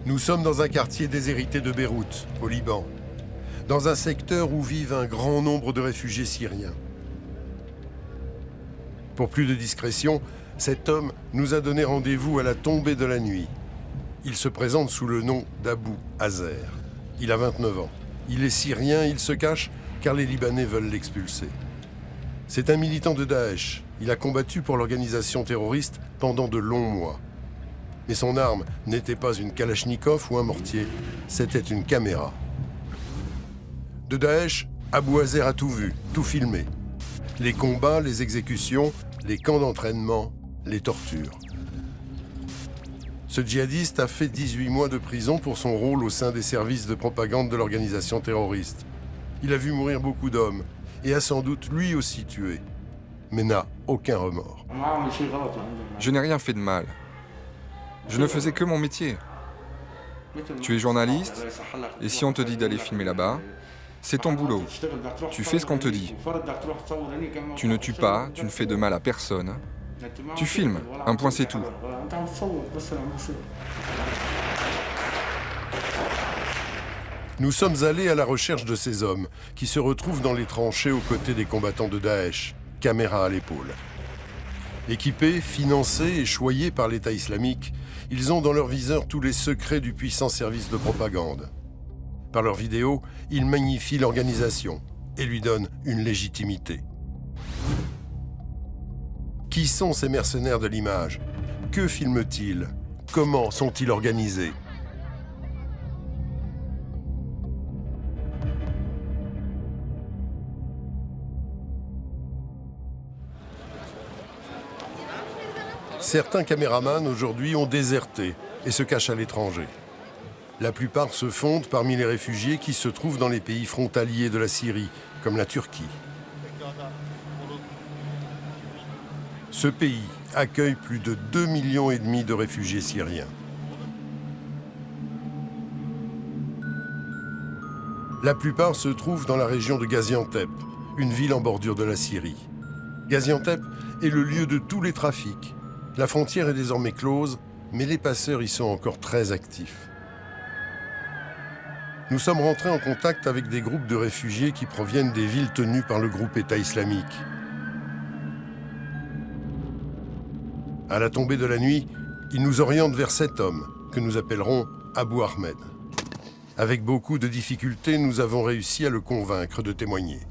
Nous sommes dans un quartier déshérité de Beyrouth, au Liban, dans un secteur où vivent un grand nombre de réfugiés syriens. Pour plus de discrétion, cet homme nous a donné rendez-vous à la tombée de la nuit. Il se présente sous le nom d'Abou Azer. Il a 29 ans. Il est syrien, il se cache car les Libanais veulent l'expulser. C'est un militant de Daesh. Il a combattu pour l'organisation terroriste pendant de longs mois. Mais son arme n'était pas une Kalachnikov ou un mortier, c'était une caméra. De Daesh, Abou Azer a tout vu, tout filmé. Les combats, les exécutions, les camps d'entraînement, les tortures. Ce djihadiste a fait 18 mois de prison pour son rôle au sein des services de propagande de l'organisation terroriste. Il a vu mourir beaucoup d'hommes et a sans doute lui aussi tué, mais n'a aucun remords. Je n'ai rien fait de mal. Je ne faisais que mon métier. Tu es journaliste, et si on te dit d'aller filmer là-bas, c'est ton boulot. Tu fais ce qu'on te dit. Tu ne tues pas, tu ne fais de mal à personne. Tu filmes, un point c'est tout. Nous sommes allés à la recherche de ces hommes qui se retrouvent dans les tranchées aux côtés des combattants de Daesh, caméra à l'épaule. Équipés, financés et choyés par l'État islamique, ils ont dans leur viseur tous les secrets du puissant service de propagande. Par leurs vidéos, ils magnifient l'organisation et lui donnent une légitimité. Qui sont ces mercenaires de l'image? Que filment-ils? Comment sont-ils organisés? Certains caméramans aujourd'hui ont déserté et se cachent à l'étranger. La plupart se fondent parmi les réfugiés qui se trouvent dans les pays frontaliers de la Syrie, comme la Turquie. Ce pays accueille plus de 2,5 millions de réfugiés syriens. La plupart se trouvent dans la région de Gaziantep, une ville en bordure de la Syrie. Gaziantep est le lieu de tous les trafics. La frontière est désormais close, mais les passeurs y sont encore très actifs. Nous sommes rentrés en contact avec des groupes de réfugiés qui proviennent des villes tenues par le groupe État islamique. À la tombée de la nuit, ils nous orientent vers cet homme, que nous appellerons Abou Ahmed. Avec beaucoup de difficultés, nous avons réussi à le convaincre de témoigner.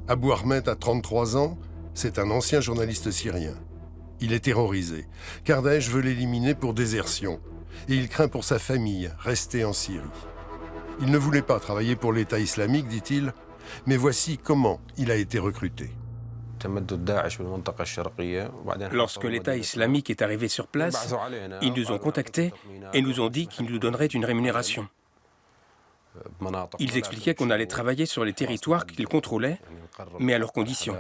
Abou Ahmed a 33 ans, c'est un ancien journaliste syrien. Il est terrorisé, car Daesh veut l'éliminer pour désertion, et il craint pour sa famille, restée en Syrie. Il ne voulait pas travailler pour l'État islamique, dit-il, mais voici comment il a été recruté. Lorsque l'État islamique est arrivé sur place, ils nous ont contactés et nous ont dit qu'ils nous donneraient une rémunération. Ils expliquaient qu'on allait travailler sur les territoires qu'ils contrôlaient, mais à leurs conditions.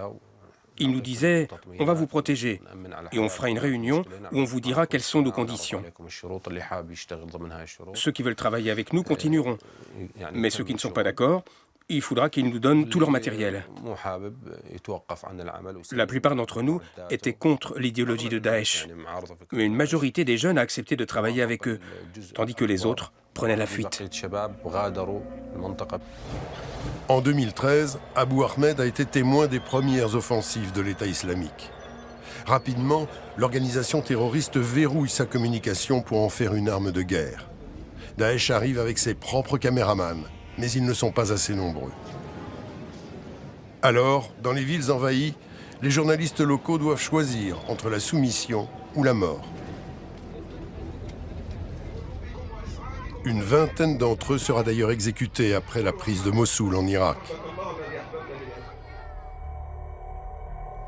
Ils nous disaient « on va vous protéger et on fera une réunion où on vous dira quelles sont nos conditions. Ceux qui veulent travailler avec nous continueront, mais ceux qui ne sont pas d'accord, il faudra qu'ils nous donnent tout leur matériel. » La plupart d'entre nous étaient contre l'idéologie de Daesh, mais une majorité des jeunes a accepté de travailler avec eux, tandis que les autres prenaient la fuite. En 2013, Abou Ahmed a été témoin des premières offensives de l'État islamique. Rapidement, l'organisation terroriste verrouille sa communication pour en faire une arme de guerre. Daesh arrive avec ses propres caméramans, mais ils ne sont pas assez nombreux. Alors, dans les villes envahies, les journalistes locaux doivent choisir entre la soumission ou la mort. Une vingtaine d'entre eux sera d'ailleurs exécutée après la prise de Mossoul en Irak.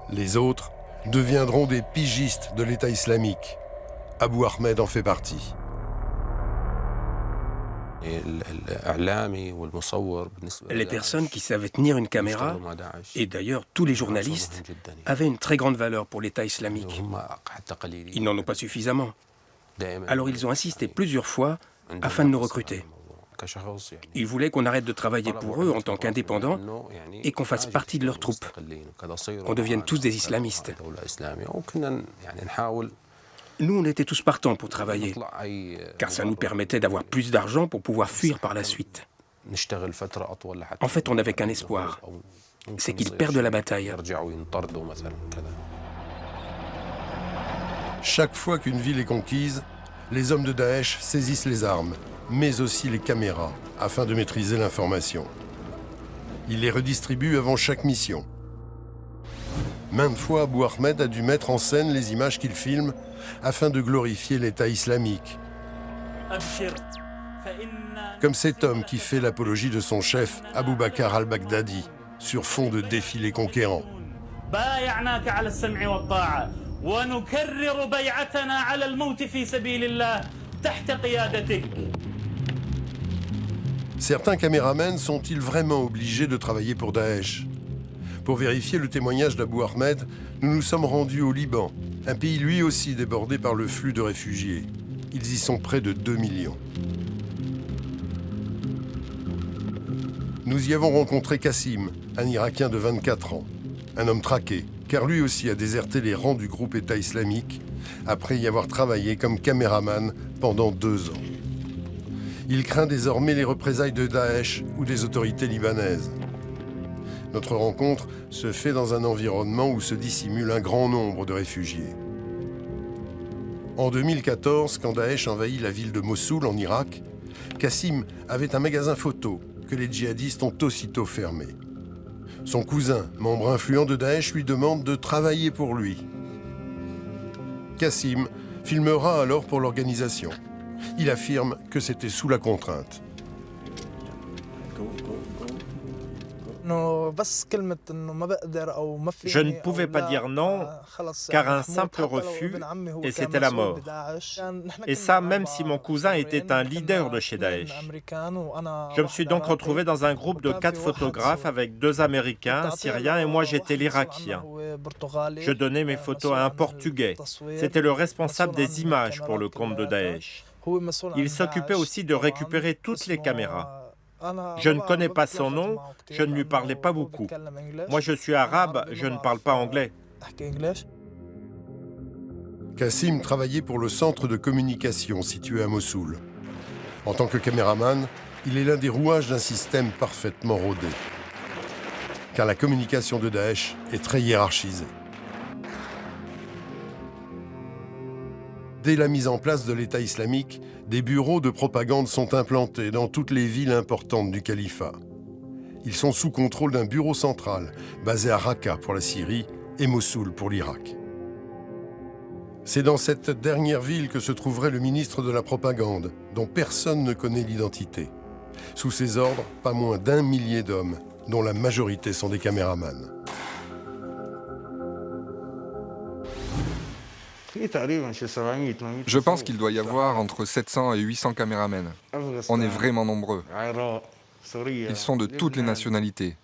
Les autres deviendront des pigistes de l'État islamique. Abou Ahmed en fait partie. Les personnes qui savaient tenir une caméra, et d'ailleurs tous les journalistes, avaient une très grande valeur pour l'État islamique. Ils n'en ont pas suffisamment. Alors ils ont insisté plusieurs fois afin de nous recruter. Ils voulaient qu'on arrête de travailler pour eux en tant qu'indépendants et qu'on fasse partie de leurs troupes, qu'on devienne tous des islamistes. Nous, on était tous partants pour travailler, car ça nous permettait d'avoir plus d'argent pour pouvoir fuir par la suite. En fait, on n'avait qu'un espoir, c'est qu'ils perdent la bataille. Chaque fois qu'une ville est conquise, les hommes de Daesh saisissent les armes, mais aussi les caméras, afin de maîtriser l'information. Ils les redistribuent avant chaque mission. Maintes fois, Abou Ahmed a dû mettre en scène les images qu'il filme afin de glorifier l'État islamique. Comme cet homme qui fait l'apologie de son chef, Abou Bakr al-Baghdadi, sur fond de défilé conquérant. Certains caméramens sont-ils vraiment obligés de travailler pour Daesh? Pour vérifier le témoignage d'Abou Ahmed, nous nous sommes rendus au Liban, un pays lui aussi débordé par le flux de réfugiés. Ils y sont près de 2 millions. Nous y avons rencontré Kassim, un Irakien de 24 ans, un homme traqué, car lui aussi a déserté les rangs du groupe État islamique après y avoir travaillé comme caméraman pendant 2 ans. Il craint désormais les représailles de Daesh ou des autorités libanaises. Notre rencontre se fait dans un environnement où se dissimule un grand nombre de réfugiés. En 2014, quand Daesh envahit la ville de Mossoul en Irak, Kassim avait un magasin photo que les djihadistes ont aussitôt fermé. Son cousin, membre influent de Daesh, lui demande de travailler pour lui. Kassim filmera alors pour l'organisation. Il affirme que c'était sous la contrainte. Je ne pouvais pas dire non, car un simple refus, et c'était la mort. Et ça, même si mon cousin était un leader de chez Daesh. Je me suis donc retrouvé dans un groupe de 4 photographes avec 2 Américains, un Syrien, et moi j'étais l'Irakien. Je donnais mes photos à un Portugais. C'était le responsable des images pour le compte de Daesh. Il s'occupait aussi de récupérer toutes les caméras. Je ne connais pas son nom, je ne lui parlais pas beaucoup. Moi je suis arabe, je ne parle pas anglais. Kassim travaillait pour le centre de communication situé à Mossoul. En tant que caméraman, il est l'un des rouages d'un système parfaitement rodé. Car la communication de Daesh est très hiérarchisée. Dès la mise en place de l'État islamique, des bureaux de propagande sont implantés dans toutes les villes importantes du califat. Ils sont sous contrôle d'un bureau central, basé à Raqqa pour la Syrie et Mossoul pour l'Irak. C'est dans cette dernière ville que se trouverait le ministre de la propagande, dont personne ne connaît l'identité. Sous ses ordres, pas moins d'1 millier d'hommes, dont la majorité sont des caméramans. Je pense qu'il doit y avoir entre 700 et 800 caméramens. On est vraiment nombreux. Ils sont de toutes les nationalités.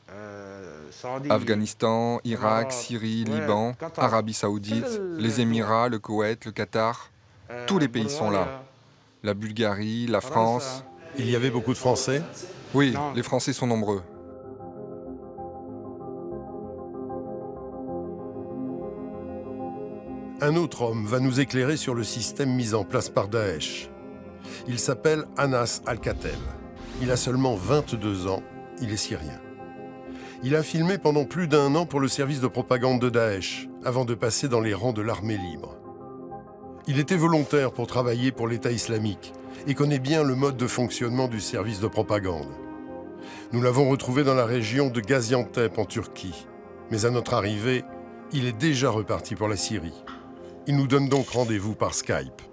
Afghanistan, Irak, Syrie, Liban, Arabie Saoudite, les Émirats, le Koweït, le Qatar. Tous les pays sont là. La Bulgarie, la France. Il y avait beaucoup de Français? Oui, les Français sont nombreux. Un autre homme va nous éclairer sur le système mis en place par Daesh. Il s'appelle Anas Al-Katel. Il a seulement 22 ans, il est syrien. Il a filmé pendant plus d'1 an pour le service de propagande de Daesh, avant de passer dans les rangs de l'armée libre. Il était volontaire pour travailler pour l'État islamique et connaît bien le mode de fonctionnement du service de propagande. Nous l'avons retrouvé dans la région de Gaziantep en Turquie. Mais à notre arrivée, il est déjà reparti pour la Syrie. Il nous donne donc rendez-vous par Skype.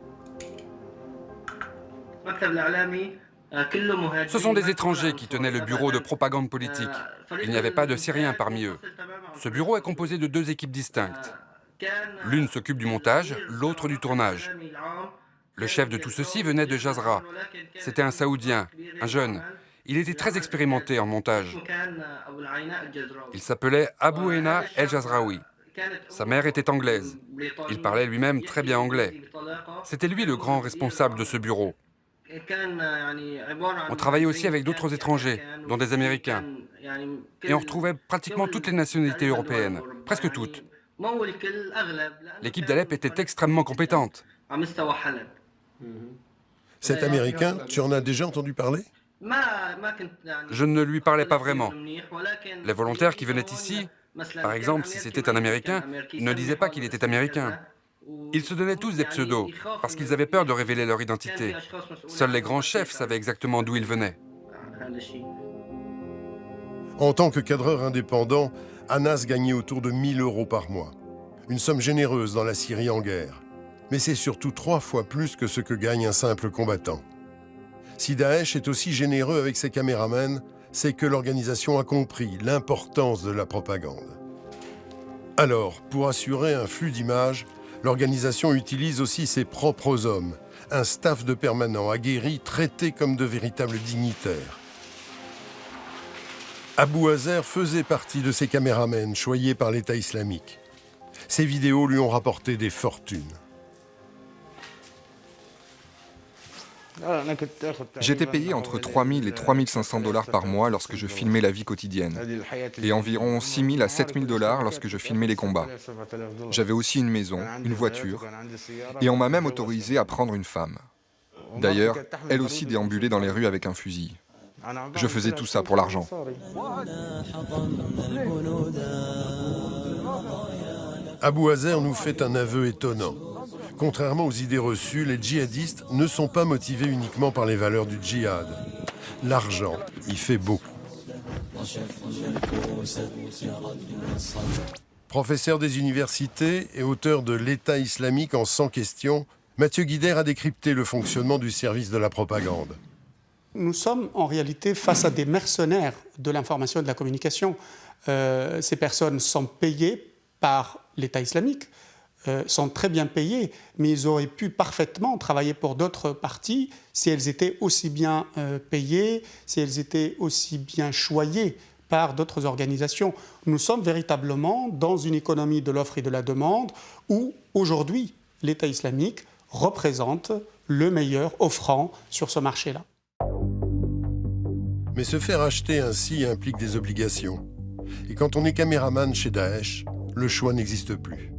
Ce sont des étrangers qui tenaient le bureau de propagande politique. Il n'y avait pas de Syriens parmi eux. Ce bureau est composé de 2 équipes distinctes. L'une s'occupe du montage, l'autre du tournage. Le chef de tout ceci venait de Jazra. C'était un Saoudien, un jeune. Il était très expérimenté en montage. Il s'appelait Abou Ena El-Jazraoui. Sa mère était anglaise. Il parlait lui-même très bien anglais. C'était lui le grand responsable de ce bureau. On travaillait aussi avec d'autres étrangers, dont des Américains. Et on retrouvait pratiquement toutes les nationalités européennes, presque toutes. L'équipe d'Alep était extrêmement compétente. Cet Américain, tu en as déjà entendu parler? Je ne lui parlais pas vraiment. Les volontaires qui venaient ici, par exemple, si c'était un Américain, ne disaient pas qu'il était américain. Ils se donnaient tous des pseudos, parce qu'ils avaient peur de révéler leur identité. Seuls les grands chefs savaient exactement d'où ils venaient. En tant que cadreur indépendant, Anas gagnait autour de 1 000 € par mois. Une somme généreuse dans la Syrie en guerre. Mais c'est surtout 3 fois plus que ce que gagne un simple combattant. Si Daesh est aussi généreux avec ses caméramens, c'est que l'organisation a compris l'importance de la propagande. Alors, pour assurer un flux d'images, l'organisation utilise aussi ses propres hommes, un staff de permanents aguerris traités comme de véritables dignitaires. Abu Azer faisait partie de ces caméramens choyés par l'État islamique. Ces vidéos lui ont rapporté des fortunes. J'étais payé entre 3 000 et 3 500 $ par mois lorsque je filmais la vie quotidienne, et environ 6 000 à 7 000 $ lorsque je filmais les combats. J'avais aussi une maison, une voiture, et on m'a même autorisé à prendre une femme. D'ailleurs, elle aussi déambulait dans les rues avec un fusil. Je faisais tout ça pour l'argent. Abu Azer nous fait un aveu étonnant. Contrairement aux idées reçues, les djihadistes ne sont pas motivés uniquement par les valeurs du djihad. L'argent y fait beaucoup. Professeur des universités et auteur de l'État islamique en 100 questions, Mathieu Guider a décrypté le fonctionnement du service de la propagande. Nous sommes en réalité face à des mercenaires de l'information et de la communication. Ces personnes sont payées par l'État islamique, sont très bien payées, mais ils auraient pu parfaitement travailler pour d'autres partis si elles étaient aussi bien payées, si elles étaient aussi bien choyées par d'autres organisations. Nous sommes véritablement dans une économie de l'offre et de la demande où, aujourd'hui, l'État islamique représente le meilleur offrant sur ce marché-là. Mais se faire acheter ainsi implique des obligations. Et quand on est caméraman chez Daesh, le choix n'existe plus.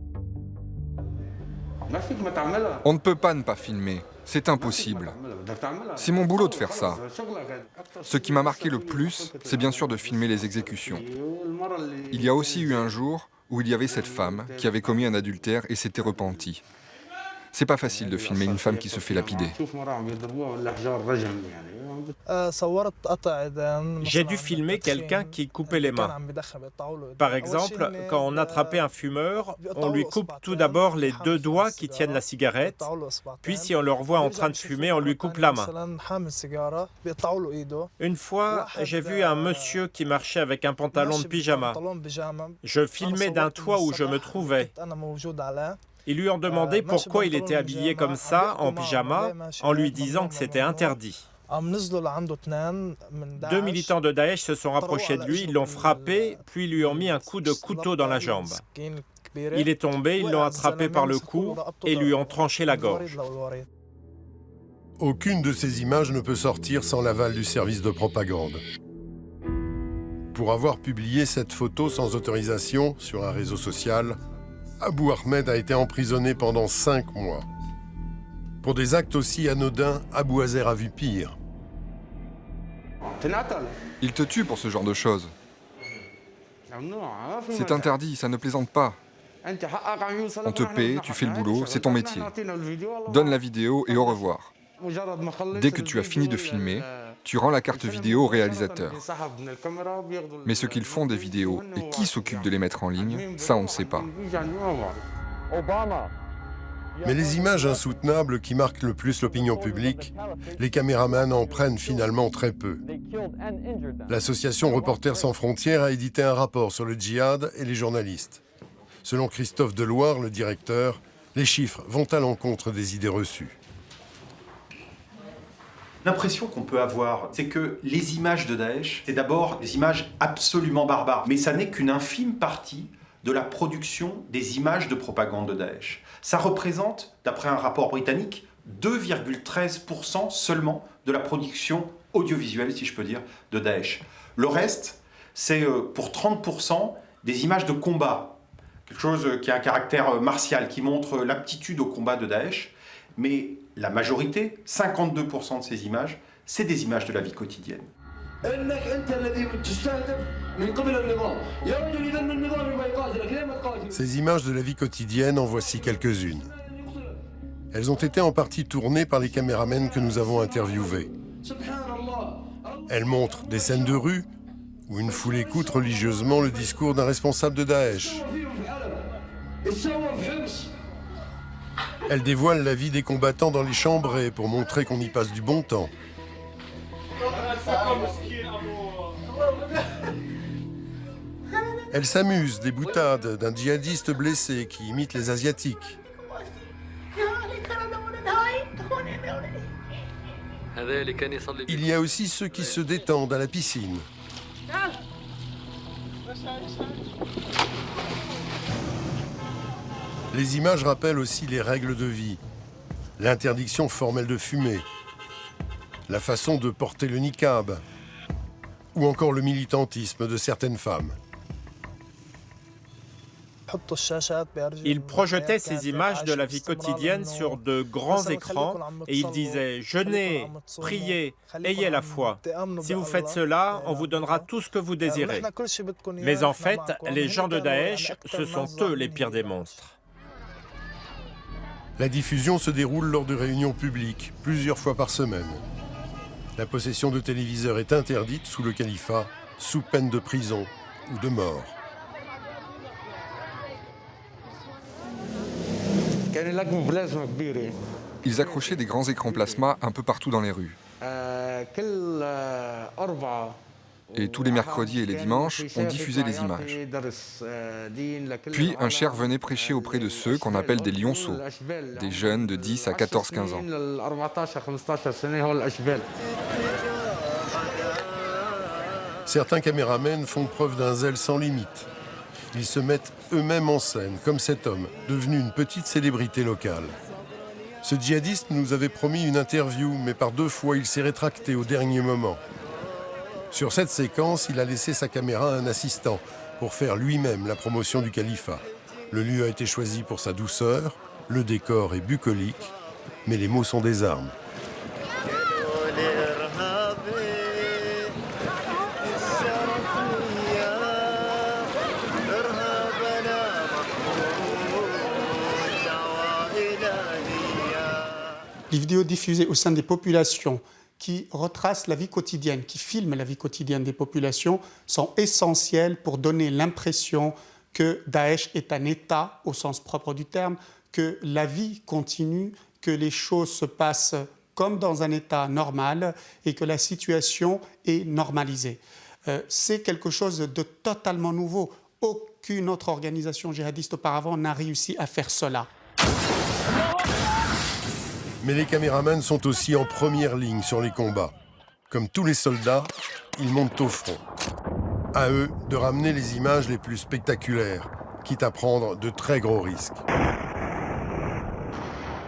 On ne peut pas ne pas filmer, c'est impossible. C'est mon boulot de faire ça. Ce qui m'a marqué le plus, c'est bien sûr de filmer les exécutions. Il y a aussi eu un jour où il y avait cette femme qui avait commis un adultère et s'était repentie. C'est pas facile de filmer une femme qui se fait lapider. J'ai dû filmer quelqu'un qui coupait les mains. Par exemple, quand on attrapait un fumeur, on lui coupe tout d'abord les 2 doigts qui tiennent la cigarette, puis si on le revoit en train de fumer, on lui coupe la main. Une fois, j'ai vu un monsieur qui marchait avec un pantalon de pyjama. Je filmais d'un toit où je me trouvais. Ils lui ont demandé pourquoi il était habillé comme ça, en pyjama, en lui disant que c'était interdit. 2 militants de Daesh se sont rapprochés de lui, ils l'ont frappé, puis ils lui ont mis un coup de couteau dans la jambe. Il est tombé, ils l'ont attrapé par le cou et lui ont tranché la gorge. Aucune de ces images ne peut sortir sans l'aval du service de propagande. Pour avoir publié cette photo sans autorisation sur un réseau social, Abu Ahmed a été emprisonné pendant 5 mois. Pour des actes aussi anodins, Abu Azer a vu pire. Il te tue pour ce genre de choses. C'est interdit, ça ne plaisante pas. On te paie, tu fais le boulot, c'est ton métier. Donne la vidéo et au revoir. Dès que tu as fini de filmer, tu rends la carte vidéo au réalisateur. Mais ce qu'ils font des vidéos et qui s'occupe de les mettre en ligne, ça on ne sait pas. Mais les images insoutenables qui marquent le plus l'opinion publique, les caméramans en prennent finalement très peu. L'association Reporters sans frontières a édité un rapport sur le djihad et les journalistes. Selon Christophe Deloire, le directeur, les chiffres vont à l'encontre des idées reçues. L'impression qu'on peut avoir, c'est que les images de Daesh, c'est d'abord des images absolument barbares. Mais ça n'est qu'une infime partie de la production des images de propagande de Daesh. Ça représente, d'après un rapport britannique, 2,13% seulement de la production audiovisuelle, si je peux dire, de Daesh. Le reste, c'est pour 30% des images de combat. Quelque chose qui a un caractère martial, qui montre l'aptitude au combat de Daesh. Mais la majorité, 52% de ces images, c'est des images de la vie quotidienne. Ces images de la vie quotidienne, en voici quelques-unes. Elles ont été en partie tournées par les caméramens que nous avons interviewés. Elles montrent des scènes de rue où une foule écoute religieusement le discours d'un responsable de Daesh. Elles dévoilent la vie des combattants dans les chambrées pour montrer qu'on y passe du bon temps. Elles s'amusent des boutades d'un djihadiste blessé qui imite les Asiatiques. Il y a aussi ceux qui se détendent à la piscine. Les images rappellent aussi les règles de vie, l'interdiction formelle de fumer, la façon de porter le niqab, ou encore le militantisme de certaines femmes. Il projetait ces images de la vie quotidienne sur de grands écrans et il disait « Jeûnez, priez, ayez la foi. Si vous faites cela, on vous donnera tout ce que vous désirez. » Mais en fait, les gens de Daesh, ce sont eux les pires des monstres. La diffusion se déroule lors de réunions publiques, plusieurs fois par semaine. La possession de téléviseurs est interdite sous le califat, sous peine de prison ou de mort. Ils accrochaient des grands écrans plasma un peu partout dans les rues. Et tous les mercredis et les dimanches, on diffusait les images. Puis un cheikh venait prêcher auprès de ceux qu'on appelle des lionceaux, des jeunes de 10 à 14-15 ans. Certains caméramens font preuve d'un zèle sans limite. Ils se mettent eux-mêmes en scène, comme cet homme, devenu une petite célébrité locale. Ce djihadiste nous avait promis une interview, mais par 2 fois, il s'est rétracté au dernier moment. Sur cette séquence, il a laissé sa caméra à un assistant pour faire lui-même la promotion du califat. Le lieu a été choisi pour sa douceur, le décor est bucolique, mais les mots sont des armes. Les vidéos diffusées au sein des populations qui retracent la vie quotidienne, qui filment la vie quotidienne des populations, sont essentielles pour donner l'impression que Daesh est un État au sens propre du terme, que la vie continue, que les choses se passent comme dans un État normal et que la situation est normalisée. C'est quelque chose de totalement nouveau. Aucune autre organisation djihadiste auparavant n'a réussi à faire cela. Mais les caméramans sont aussi en première ligne sur les combats. Comme tous les soldats, ils montent au front. À eux de ramener les images les plus spectaculaires, quitte à prendre de très gros risques.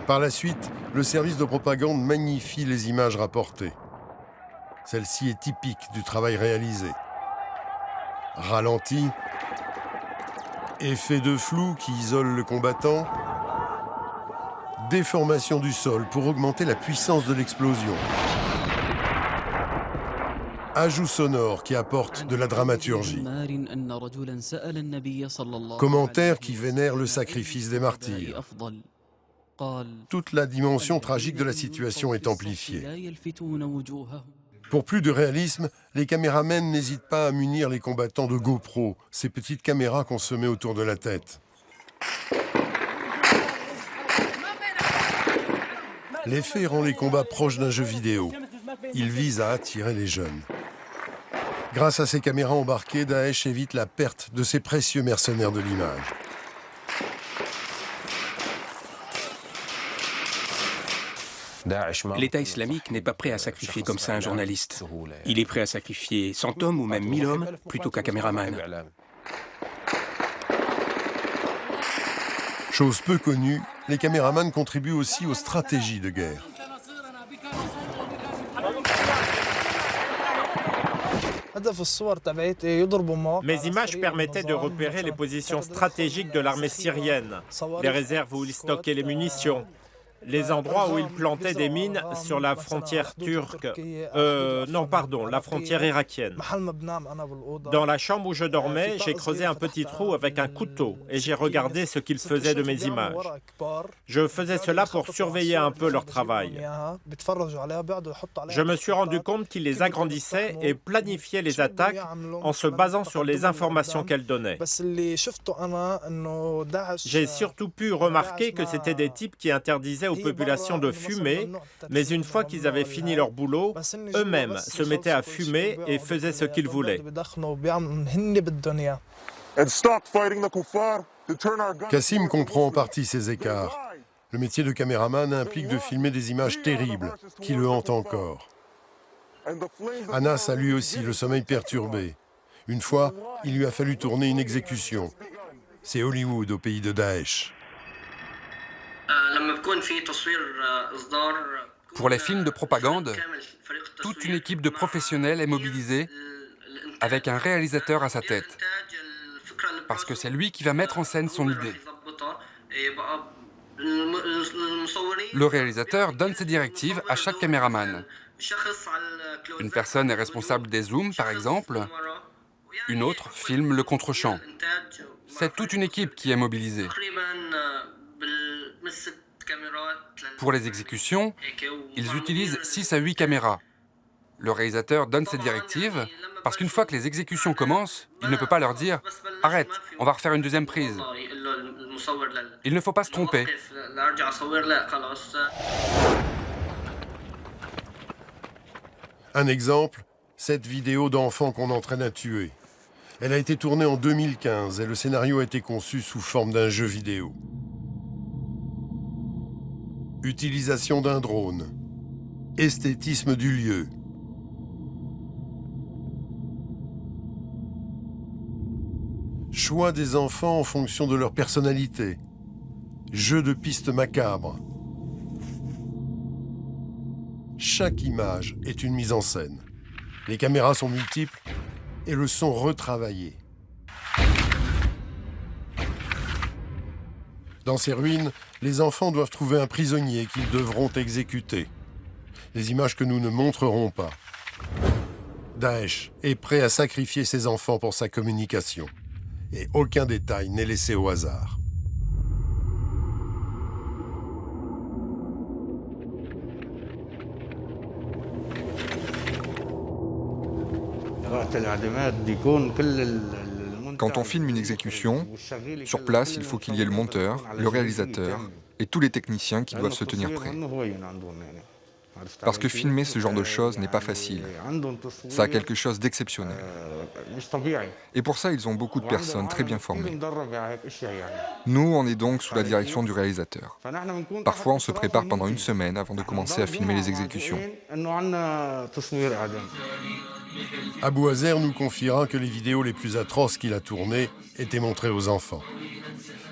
Par la suite, le service de propagande magnifie les images rapportées. Celle-ci est typique du travail réalisé. Ralenti, effet de flou qui isole le combattant, déformation du sol pour augmenter la puissance de l'explosion. Ajout sonore qui apporte de la dramaturgie. Commentaires qui vénèrent le sacrifice des martyrs. Toute la dimension tragique de la situation est amplifiée. Pour plus de réalisme, les caméramens n'hésitent pas à munir les combattants de GoPro, ces petites caméras qu'on se met autour de la tête. L'effet rend les combats proches d'un jeu vidéo. Il vise à attirer les jeunes. Grâce à ces caméras embarquées, Daesh évite la perte de ses précieux mercenaires de l'image. L'État islamique n'est pas prêt à sacrifier comme ça un journaliste. Il est prêt à sacrifier 100 hommes ou même 1000 hommes plutôt qu'un caméraman. Chose peu connue, les caméramans contribuent aussi aux stratégies de guerre. Mes images permettaient de repérer les positions stratégiques de l'armée syrienne, les réserves où ils stockaient les munitions. les endroits où ils plantaient des mines sur la frontière turque, la frontière irakienne. Dans la chambre où je dormais, j'ai creusé un petit trou avec un couteau et j'ai regardé ce qu'ils faisaient de mes images. Je faisais cela pour surveiller un peu leur travail. Je me suis rendu compte qu'ils les agrandissaient et planifiaient les attaques en se basant sur les informations qu'elles donnaient. J'ai surtout pu remarquer que c'était des types qui interdisaient aux populations de fumer, mais une fois qu'ils avaient fini leur boulot, eux-mêmes se mettaient à fumer et faisaient ce qu'ils voulaient. Kassim comprend en partie ces écarts. Le métier de caméraman implique de filmer des images terribles qui le hantent encore. Anas a lui aussi le sommeil perturbé. Une fois, il lui a fallu tourner une exécution. C'est Hollywood au pays de Daesh. Pour les films de propagande, toute une équipe de professionnels est mobilisée avec un réalisateur à sa tête. Parce que c'est lui qui va mettre en scène son idée. Le réalisateur donne ses directives à chaque caméraman. Une personne est responsable des zooms, par exemple. Une autre filme le contre-champ. C'est toute une équipe qui est mobilisée. Pour les exécutions, ils utilisent 6 à 8 caméras. Le réalisateur donne ses directives, parce qu'une fois que les exécutions commencent, il ne peut pas leur dire « Arrête, on va refaire une deuxième prise ». Il ne faut pas se tromper. Un exemple, cette vidéo d'enfants qu'on entraîne à tuer. Elle a été tournée en 2015 et le scénario a été conçu sous forme d'un jeu vidéo. Utilisation d'un drone. Esthétisme du lieu. Choix des enfants en fonction de leur personnalité. Jeu de pistes macabres. Chaque image est une mise en scène. Les caméras sont multiples et le son retravaillé. Dans ces ruines, les enfants doivent trouver un prisonnier qu'ils devront exécuter. Les images que nous ne montrerons pas. Daesh est prêt à sacrifier ses enfants pour sa communication. Et aucun détail n'est laissé au hasard. Quand on filme une exécution, sur place, il faut qu'il y ait le monteur, le réalisateur et tous les techniciens qui doivent se tenir prêts. Parce que filmer ce genre de choses n'est pas facile. Ça a quelque chose d'exceptionnel. Et pour ça, ils ont beaucoup de personnes très bien formées. Nous, on est donc sous la direction du réalisateur. Parfois, on se prépare pendant une semaine avant de commencer à filmer les exécutions. Abou Azer nous confiera que les vidéos les plus atroces qu'il a tournées étaient montrées aux enfants.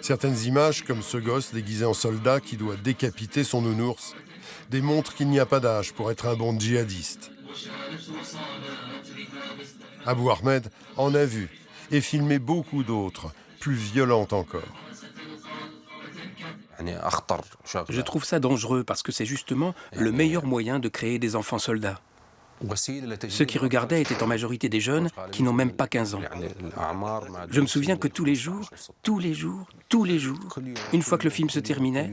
Certaines images, comme ce gosse déguisé en soldat qui doit décapiter son nounours, démontrent qu'il n'y a pas d'âge pour être un bon djihadiste. Abou Ahmed en a vu et filmé beaucoup d'autres, plus violentes encore. Je trouve ça dangereux parce que c'est justement le meilleur moyen de créer des enfants soldats. Ceux qui regardaient étaient en majorité des jeunes qui n'ont même pas 15 ans. Je me souviens que tous les jours, une fois que le film se terminait,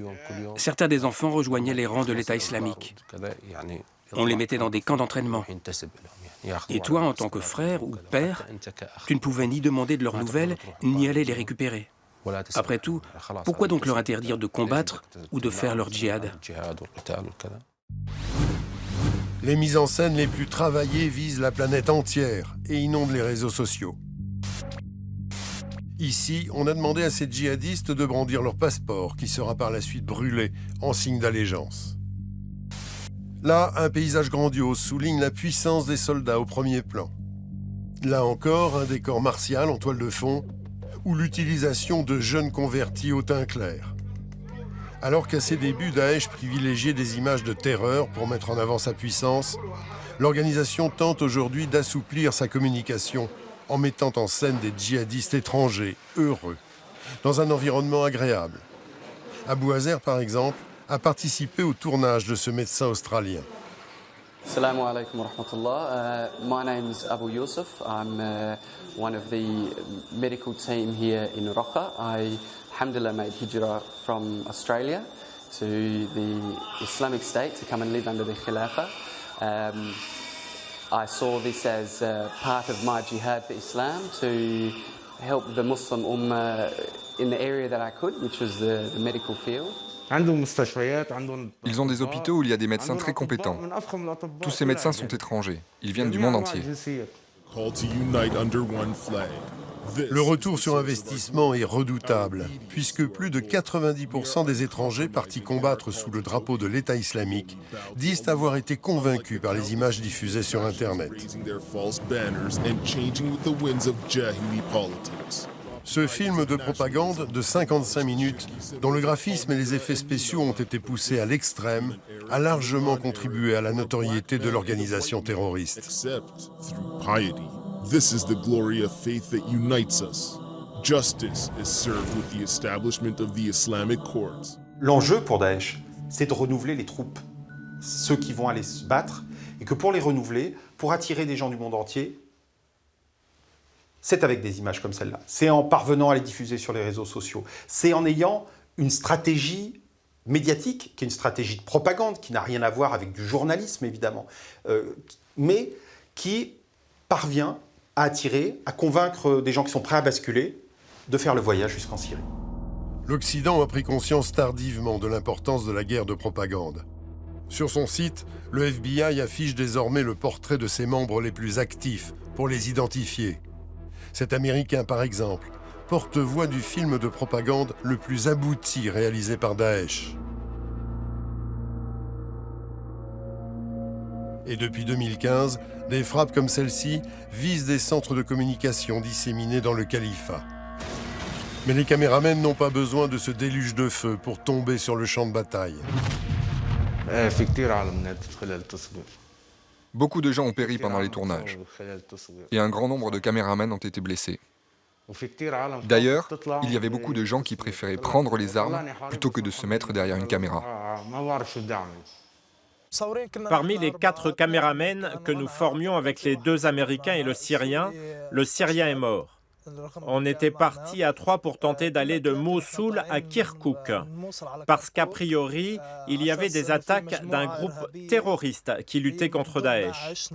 certains des enfants rejoignaient les rangs de l'État islamique. On les mettait dans des camps d'entraînement. Et toi, en tant que frère ou père, tu ne pouvais ni demander de leurs nouvelles, ni aller les récupérer. Après tout, pourquoi donc leur interdire de combattre ou de faire leur djihad ? Les mises en scène les plus travaillées visent la planète entière et inondent les réseaux sociaux. Ici, on a demandé à ces djihadistes de brandir leur passeport, qui sera par la suite brûlé en signe d'allégeance. Là, un paysage grandiose souligne la puissance des soldats au premier plan. Là encore, un décor martial en toile de fond, ou l'utilisation de jeunes convertis au teint clair. Alors qu'à ses débuts, Daesh privilégiait des images de terreur pour mettre en avant sa puissance, l'organisation tente aujourd'hui d'assouplir sa communication en mettant en scène des djihadistes étrangers, heureux, dans un environnement agréable. Abou Azer, par exemple, a participé au tournage de ce médecin australien. Assalamu alaikum wa rahmatullah. My name is Abu Yusuf. I'm one of the medical team here in Raqqa. I, alhamdulillah, made hijrah from Australia to the Islamic State to come and live under the Khilafah. I saw this as part of my jihad for Islam to help the Muslim Ummah in the area that I could, which was the medical field. Ils ont des hôpitaux où il y a des médecins très compétents. Tous ces médecins sont étrangers. Ils viennent du monde entier. Le retour sur investissement est redoutable, puisque plus de 90% des étrangers partis combattre sous le drapeau de l'État islamique disent avoir été convaincus par les images diffusées sur Internet. Ce film de propagande de 55 minutes, dont le graphisme et les effets spéciaux ont été poussés à l'extrême, a largement contribué à la notoriété de l'organisation terroriste. This is the glory of faith that unites us. Justice is served with the establishment of the Islamic courts. L'enjeu pour Daesh, c'est de renouveler les troupes, ceux qui vont aller se battre, et que pour les renouveler, pour attirer des gens du monde entier, c'est avec des images comme celle-là. C'est en parvenant à les diffuser sur les réseaux sociaux. C'est en ayant une stratégie médiatique, qui est une stratégie de propagande, qui n'a rien à voir avec du journalisme, évidemment, mais qui parvient à attirer, à convaincre des gens qui sont prêts à basculer, de faire le voyage jusqu'en Syrie. L'Occident a pris conscience tardivement de l'importance de la guerre de propagande. Sur son site, le FBI affiche désormais le portrait de ses membres les plus actifs pour les identifier. Cet Américain, par exemple, porte-voix du film de propagande le plus abouti réalisé par Daesh. Et depuis 2015, des frappes comme celle-ci visent des centres de communication disséminés dans le califat. Mais les caméramens n'ont pas besoin de ce déluge de feu pour tomber sur le champ de bataille. Beaucoup de gens ont péri pendant les tournages. Et un grand nombre de caméramens ont été blessés. D'ailleurs, il y avait beaucoup de gens qui préféraient prendre les armes plutôt que de se mettre derrière une caméra. Parmi les 4 caméramens que nous formions avec les 2 Américains et le Syrien est mort. On était partis à 3 pour tenter d'aller de Mossoul à Kirkouk, parce qu'a priori, il y avait des attaques d'un groupe terroriste qui luttait contre Daesh.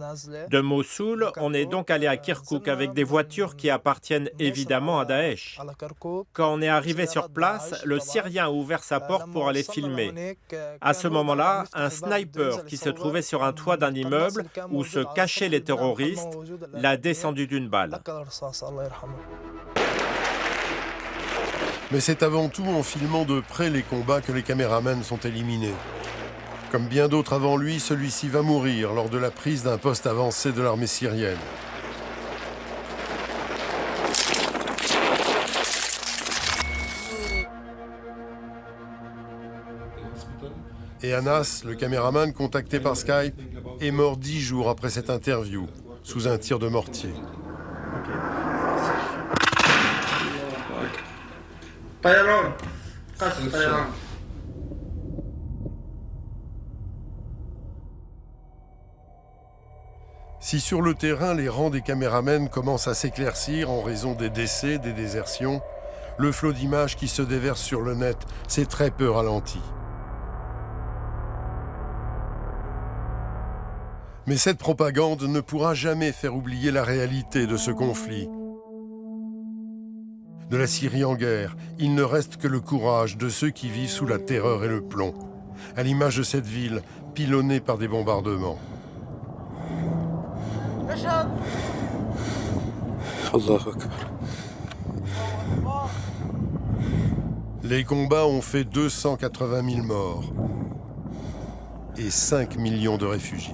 De Mossoul, on est donc allé à Kirkouk avec des voitures qui appartiennent évidemment à Daesh. Quand on est arrivé sur place, le Syrien a ouvert sa porte pour aller filmer. À ce moment-là, un sniper qui se trouvait sur un toit d'un immeuble où se cachaient les terroristes l'a descendu d'une balle. Mais c'est avant tout en filmant de près les combats que les caméramans sont éliminés. Comme bien d'autres avant lui, celui-ci va mourir lors de la prise d'un poste avancé de l'armée syrienne. Et Anas, le caméraman contacté par Skype, est mort 10 jours après cette interview, sous un tir de mortier. Si sur le terrain, les rangs des caméramens commencent à s'éclaircir en raison des décès, des désertions, le flot d'images qui se déverse sur le net s'est très peu ralenti. Mais cette propagande ne pourra jamais faire oublier la réalité de ce conflit. De la Syrie en guerre, il ne reste que le courage de ceux qui vivent sous la terreur et le plomb, à l'image de cette ville pilonnée par des bombardements. Les combats ont fait 280 000 morts et 5 millions de réfugiés.